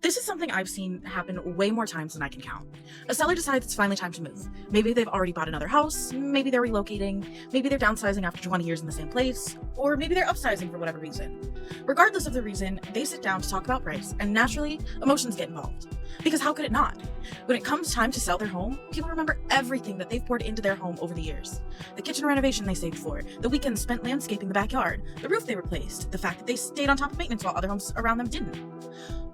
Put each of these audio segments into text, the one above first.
This is something I've seen happen way more times than I can count. A seller decides it's finally time to move. Maybe they've already bought another house, maybe they're relocating, maybe they're downsizing after 20 years in the same place, or maybe they're upsizing for whatever reason. Regardless of the reason, they sit down to talk about price, and naturally, emotions get involved. Because how could it not? When it comes time to sell their home, people remember everything that they've poured into their home over the years. The kitchen renovation they saved for, the weekends spent landscaping the backyard, the roof they replaced, the fact that they stayed on top of maintenance while other homes around them didn't.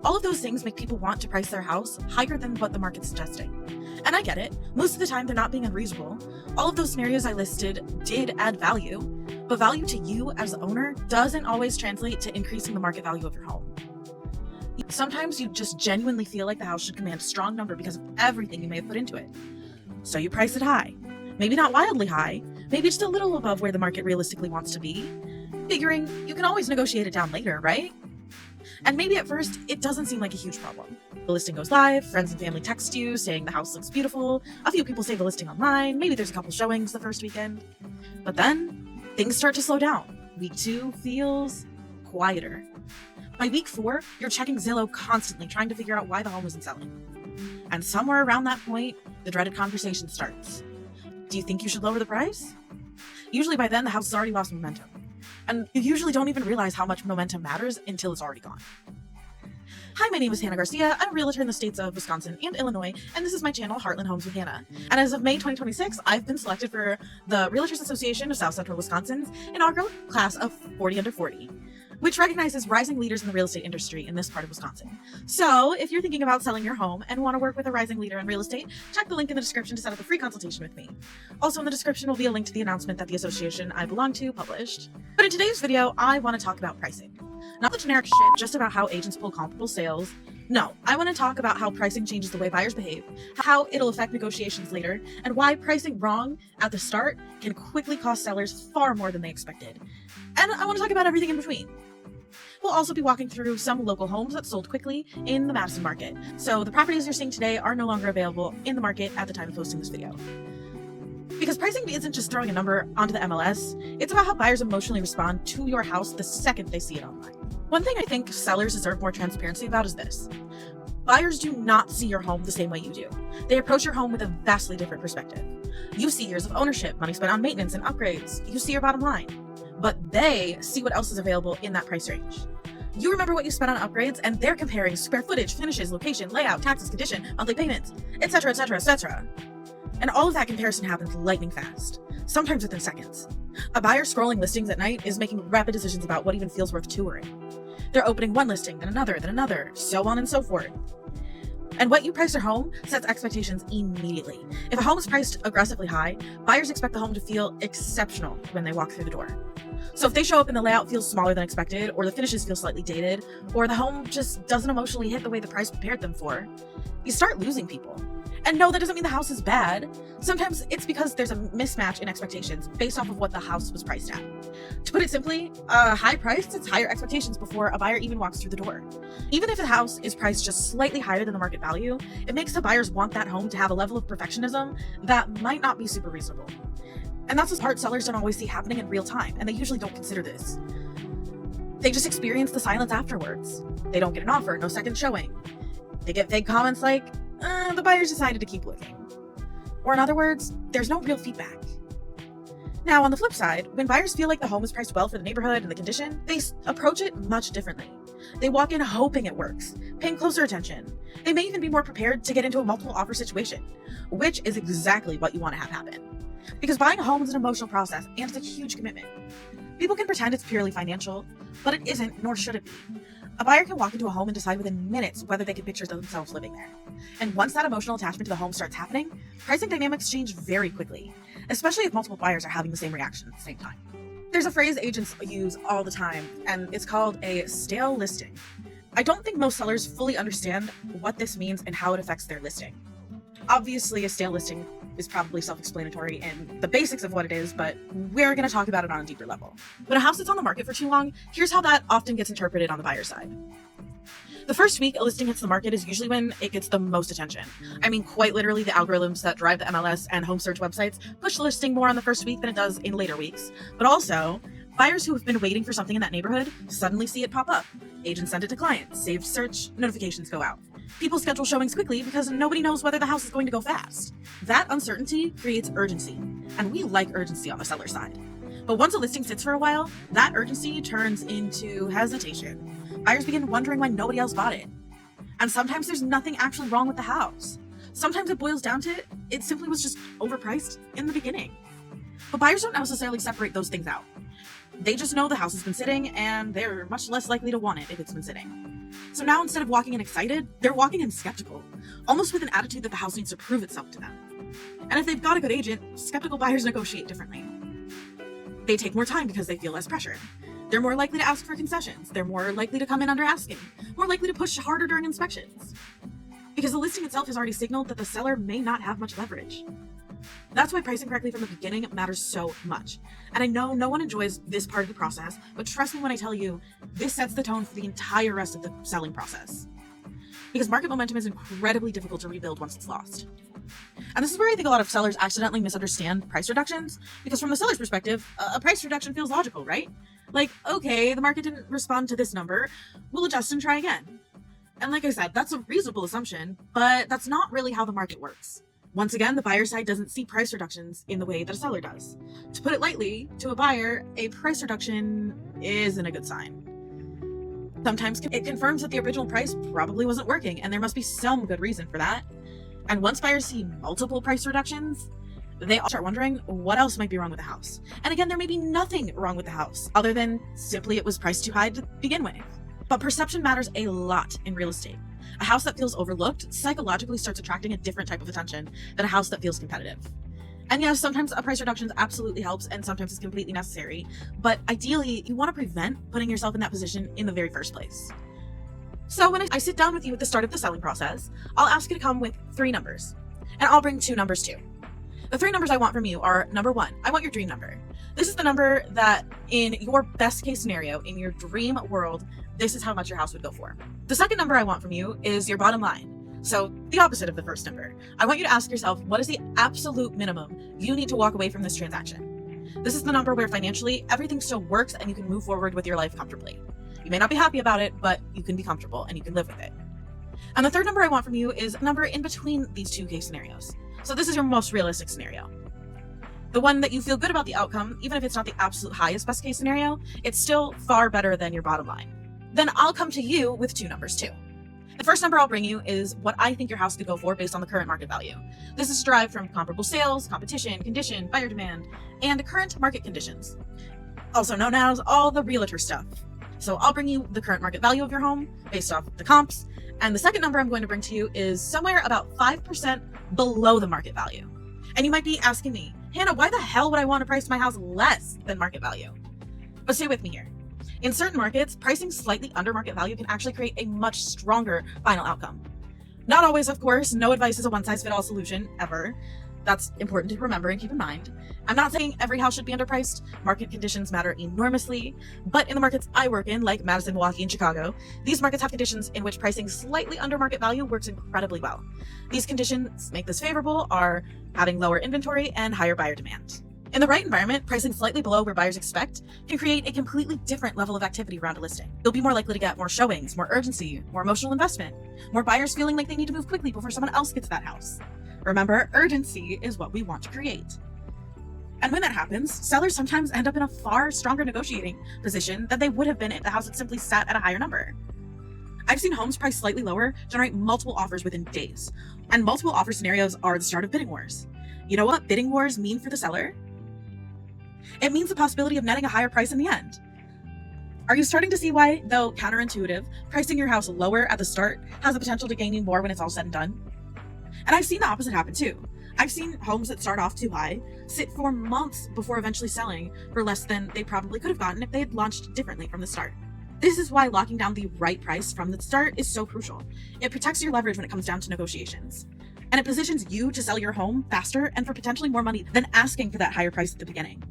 All of those things make people want to price their house higher than what the market's suggesting. And I get it, most of the time they're not being unreasonable. All of those scenarios I listed did add value, but value to you as the owner doesn't always translate to increasing the market value of your home. Sometimes you just genuinely feel like the house should command a strong number because of everything you may have put into it. So you price it high. Maybe not wildly high, maybe just a little above where the market realistically wants to be, figuring you can always negotiate it down later, right? And maybe at first, it doesn't seem like a huge problem. The listing goes live, friends and family text you saying the house looks beautiful, a few people save the listing online, maybe there's a couple showings the first weekend. But then, things start to slow down. Week 2 feels quieter. By week 4, you're checking Zillow constantly, trying to figure out why the home isn't selling. And somewhere around that point, the dreaded conversation starts. Do you think you should lower the price? Usually by then, the house has already lost momentum. And you usually don't even realize how much momentum matters until it's already gone. Hi, my name is Hannah Garcia. I'm a realtor in the states of Wisconsin and Illinois, and this is my channel, Heartland Homes with Hannah. And as of May 2026, I've been selected for the Realtors Association of South Central Wisconsin's inaugural class of 40 under 40, which recognizes rising leaders in the real estate industry in this part of Wisconsin. So if you're thinking about selling your home and want to work with a rising leader in real estate, check the link in the description to set up a free consultation with me. Also in the description will be a link to the announcement that the association I belong to published. But in today's video, I want to talk about pricing. Not the generic shit just about how agents pull comparable sales. No, I want to talk about how pricing changes the way buyers behave, how it'll affect negotiations later, and why pricing wrong at the start can quickly cost sellers far more than they expected. And I want to talk about everything in between. We'll also be walking through some local homes that sold quickly in the Madison market. So the properties you're seeing today are no longer available in the market at the time of posting this video. Because pricing isn't just throwing a number onto the MLS, it's about how buyers emotionally respond to your house the second they see it online. One thing I think sellers deserve more transparency about is this. Buyers do not see your home the same way you do. They approach your home with a vastly different perspective. You see years of ownership, money spent on maintenance and upgrades. You see your bottom line. But they see what else is available in that price range. You remember what you spent on upgrades, and they're comparing square footage, finishes, location, layout, taxes, condition, monthly payments, etc., etc., etc. And all of that comparison happens lightning fast, sometimes within seconds. A buyer scrolling listings at night is making rapid decisions about what even feels worth touring. They're opening one listing, then another, so on and so forth. And what you price your home sets expectations immediately. If a home is priced aggressively high, buyers expect the home to feel exceptional when they walk through the door. So if they show up and the layout feels smaller than expected, or the finishes feel slightly dated, or the home just doesn't emotionally hit the way the price prepared them for, you start losing people. And no, that doesn't mean the house is bad. Sometimes it's because there's a mismatch in expectations based off of what the house was priced at. To put it simply, a high price sets higher expectations before a buyer even walks through the door. Even if a house is priced just slightly higher than the market value, it makes the buyers want that home to have a level of perfectionism that might not be super reasonable. And that's the part sellers don't always see happening in real time, and they usually don't consider this. They just experience the silence afterwards. They don't get an offer, no second showing. They get vague comments like, the buyers decided to keep looking. Or in other words, there's no real feedback. Now, on the flip side, when buyers feel like the home is priced well for the neighborhood and the condition, they approach it much differently. They walk in hoping it works, paying closer attention. They may even be more prepared to get into a multiple offer situation, which is exactly what you want to have happen. Because buying a home is an emotional process, and it's a huge commitment. People can pretend it's purely financial, but it isn't, nor should it be. A buyer can walk into a home and decide within minutes whether they can picture themselves living there. And once that emotional attachment to the home starts happening, pricing dynamics change very quickly, especially if multiple buyers are having the same reaction at the same time. There's a phrase agents use all the time, and it's called a stale listing. I don't think most sellers fully understand what this means and how it affects their listing. Obviously, a stale listing is probably self-explanatory in the basics of what it is, but we're going to talk about it on a deeper level. When a house sits on the market for too long, here's how that often gets interpreted on the buyer side. The first week a listing hits the market is usually when it gets the most attention. I mean, quite literally, the algorithms that drive the MLS and home search websites push the listing more on the first week than it does in later weeks. But also, Buyers who have been waiting for something in that neighborhood suddenly see it pop up. Agents send it to clients, saved search, notifications go out. People schedule showings quickly because nobody knows whether the house is going to go fast. That uncertainty creates urgency, and we like urgency on the seller side. But once a listing sits for a while, that urgency turns into hesitation. Buyers begin wondering why nobody else bought it. And sometimes there's nothing actually wrong with the house. Sometimes it boils down to it simply was just overpriced in the beginning. But buyers don't necessarily separate those things out. They just know the house has been sitting and they're much less likely to want it if it's been sitting. So now instead of walking in excited, they're walking in skeptical, almost with an attitude that the house needs to prove itself to them. And if they've got a good agent, skeptical buyers negotiate differently. They take more time because they feel less pressure. They're more likely to ask for concessions. They're more likely to come in under asking, more likely to push harder during inspections. Because the listing itself has already signaled that the seller may not have much leverage. That's why pricing correctly from the beginning matters so much. And I know no one enjoys this part of the process, but trust me when I tell you, this sets the tone for the entire rest of the selling process. Because market momentum is incredibly difficult to rebuild once it's lost. And this is where I think a lot of sellers accidentally misunderstand price reductions, because from the seller's perspective, a price reduction feels logical, right? Like, okay, the market didn't respond to this number, we'll adjust and try again. And like I said, that's a reasonable assumption, but that's not really how the market works. Once again, the buyer side doesn't see price reductions in the way that a seller does. To put it lightly, to a buyer, a price reduction isn't a good sign. Sometimes it confirms that the original price probably wasn't working, and there must be some good reason for that. And once buyers see multiple price reductions, they all start wondering what else might be wrong with the house. And again, there may be nothing wrong with the house, other than simply it was priced too high to begin with. But perception matters a lot in real estate. A house that feels overlooked psychologically starts attracting a different type of attention than a house that feels competitive. And yes, sometimes a price reduction absolutely helps and sometimes it's completely necessary, but ideally you want to prevent putting yourself in that position in the very first place. So when I sit down with you at the start of the selling process, I'll ask you to come with 3 numbers, and I'll bring 2 numbers too. The 3 numbers I want from you are, number 1, I want your dream number. This is the number that in your best case scenario, in your dream world, this is how much your house would go for. The second number I want from you is your bottom line. So the opposite of the first number. I want you to ask yourself, what is the absolute minimum you need to walk away from this transaction? This is the number where financially everything still works and you can move forward with your life comfortably. You may not be happy about it, but you can be comfortable and you can live with it. And the third number I want from you is a number in between these 2 case scenarios. So this is your most realistic scenario. The one that you feel good about the outcome, even if it's not the absolute highest best case scenario, it's still far better than your bottom line. Then I'll come to you with 2 numbers too. The first number I'll bring you is what I think your house could go for based on the current market value. This is derived from comparable sales, competition, condition, buyer demand, and current market conditions, also known as all the realtor stuff. So I'll bring you the current market value of your home based off the comps, and the second number I'm going to bring to you is somewhere about 5% below the market value. And you might be asking me, Hannah, why the hell would I want to price my house less than market value? But stay with me here. In certain markets, pricing slightly under market value can actually create a much stronger final outcome. Not always, of course. No advice is a one-size-fits-all solution, ever. That's important to remember and keep in mind. I'm not saying every house should be underpriced. Market conditions matter enormously. But in the markets I work in, like Madison, Milwaukee, and Chicago, these markets have conditions in which pricing slightly under market value works incredibly well. These conditions make this favorable are having lower inventory and higher buyer demand. In the right environment, pricing slightly below where buyers expect can create a completely different level of activity around a listing. You'll be more likely to get more showings, more urgency, more emotional investment, more buyers feeling like they need to move quickly before someone else gets that house. Remember, urgency is what we want to create. And when that happens, sellers sometimes end up in a far stronger negotiating position than they would have been if the house had simply sat at a higher number. I've seen homes priced slightly lower generate multiple offers within days, and multiple offer scenarios are the start of bidding wars. You know what bidding wars mean for the seller? It means the possibility of netting a higher price in the end. Are you starting to see why, though counterintuitive, pricing your house lower at the start has the potential to gain you more when it's all said and done? And I've seen the opposite happen too. I've seen homes that start off too high sit for months before eventually selling for less than they probably could have gotten if they had launched differently from the start. This is why locking down the right price from the start is so crucial. It protects your leverage when it comes down to negotiations. And it positions you to sell your home faster and for potentially more money than asking for that higher price at the beginning.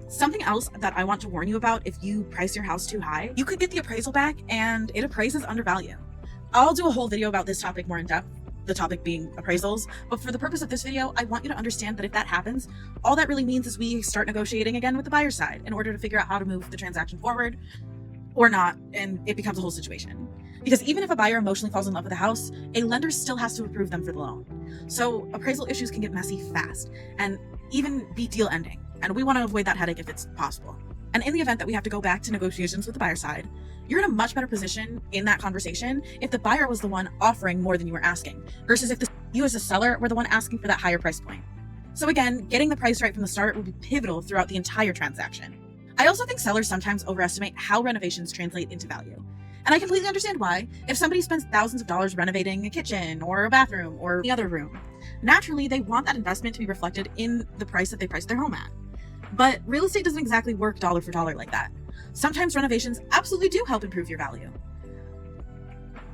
Something else that I want to warn you about if you price your house too high, you could get the appraisal back and it appraises under value. I'll do a whole video about this topic more in depth. the topic being appraisals. But for the purpose of this video, I want you to understand that if that happens, all that really means is we start negotiating again with the buyer's side in order to figure out how to move the transaction forward or not, and it becomes a whole situation. Because even if a buyer emotionally falls in love with a house, a lender still has to approve them for the loan. So appraisal issues can get messy fast and even be deal ending. And we want to avoid that headache if it's possible. And in the event that we have to go back to negotiations with the buyer side, you're in a much better position in that conversation if the buyer was the one offering more than you were asking, versus if you as a seller were the one asking for that higher price point. So again, getting the price right from the start will be pivotal throughout the entire transaction. I also think sellers sometimes overestimate how renovations translate into value. And I completely understand why. If somebody spends thousands of dollars renovating a kitchen or a bathroom or the other room, naturally they want that investment to be reflected in the price that they priced their home at. But real estate doesn't exactly work dollar for dollar like that. Sometimes renovations absolutely do help improve your value.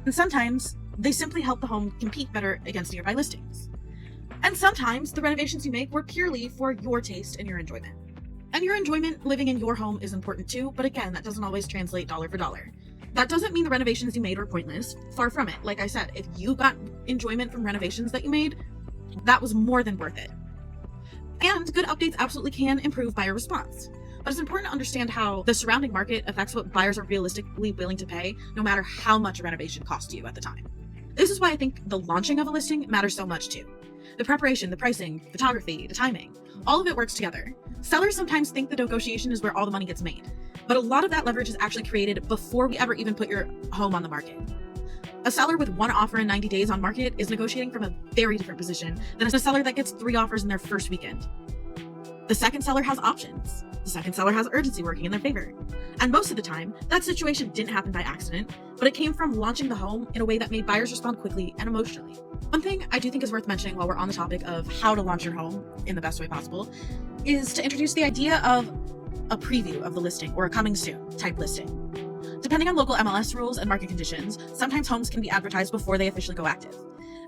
And sometimes they simply help the home compete better against nearby listings. And sometimes the renovations you make were purely for your taste and your enjoyment. And your enjoyment living in your home is important too, but again, that doesn't always translate dollar for dollar. That doesn't mean the renovations you made were pointless. Far from it. Like I said, if you got enjoyment from renovations that you made, that was more than worth it. And good updates absolutely can improve buyer response. But it's important to understand how the surrounding market affects what buyers are realistically willing to pay, no matter how much a renovation costs you at the time. This is why I think the launching of a listing matters so much too. The preparation, the pricing, photography, the timing, all of it works together. Sellers sometimes think the negotiation is where all the money gets made, but a lot of that leverage is actually created before we ever even put your home on the market. A seller with one offer in 90 days on market is negotiating from a very different position than a seller that gets 3 offers in their first weekend. The second seller has options. The second seller has urgency working in their favor. And most of the time, that situation didn't happen by accident, but it came from launching the home in a way that made buyers respond quickly and emotionally. One thing I do think is worth mentioning while we're on the topic of how to launch your home in the best way possible is to introduce the idea of a preview of the listing or a coming soon type listing. Depending on local MLS rules and market conditions, sometimes homes can be advertised before they officially go active.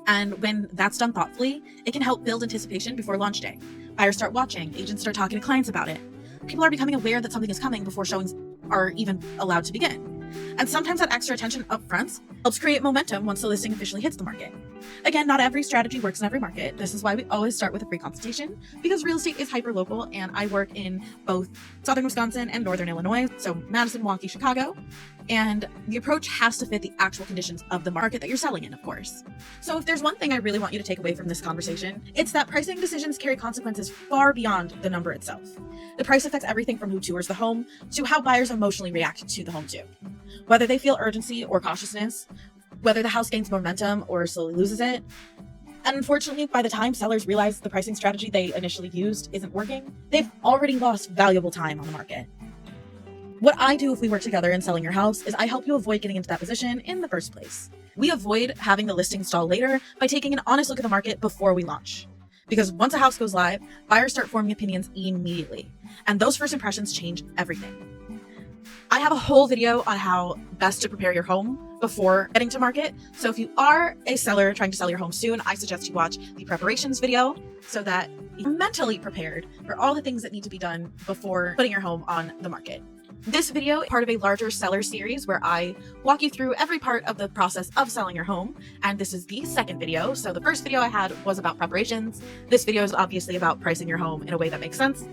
And when that's done thoughtfully, it can help build anticipation before launch day. Buyers start watching, agents start talking to clients about it. People are becoming aware that something is coming before showings are even allowed to begin. And sometimes that extra attention up front helps create momentum once the listing officially hits the market. Again, not every strategy works in every market. This is why we always start with a free consultation, because real estate is hyper-local and I work in both southern Wisconsin and northern Illinois, so Madison, Milwaukee, Chicago, and the approach has to fit the actual conditions of the market that you're selling in, of course. So if there's one thing I really want you to take away from this conversation, it's that pricing decisions carry consequences far beyond the number itself. The price affects everything from who tours the home to how buyers emotionally react to the home too. Whether they feel urgency or cautiousness, whether the house gains momentum or slowly loses it. And unfortunately, by the time sellers realize the pricing strategy they initially used isn't working, they've already lost valuable time on the market. What I do if we work together in selling your house is I help you avoid getting into that position in the first place. We avoid having the listing stall later by taking an honest look at the market before we launch. Because once a house goes live, buyers start forming opinions immediately. And those first impressions change everything. I have a whole video on how best to prepare your home before getting to market. So if you are a seller trying to sell your home soon, I suggest you watch the preparations video so that you're mentally prepared for all the things that need to be done before putting your home on the market. This video is part of a larger seller series where I walk you through every part of the process of selling your home. And this is the second video. So the first video I had was about preparations. This video is obviously about pricing your home in a way that makes sense.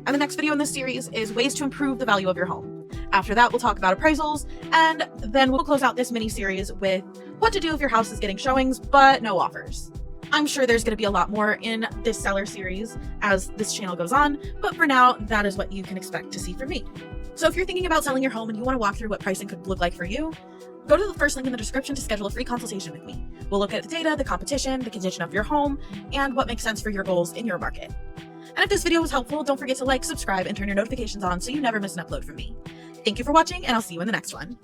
And the next video in this series is ways to improve the value of your home. After that, we'll talk about appraisals, and then we'll close out this mini series with what to do if your house is getting showings, but no offers. I'm sure there's going to be a lot more in this seller series as this channel goes on, but for now, that is what you can expect to see from me. So if you're thinking about selling your home and you want to walk through what pricing could look like for you, go to the first link in the description to schedule a free consultation with me. We'll look at the data, the competition, the condition of your home, and what makes sense for your goals in your market. And if this video was helpful, don't forget to like, subscribe, and turn your notifications on so you never miss an upload from me. Thank you for watching, and I'll see you in the next one.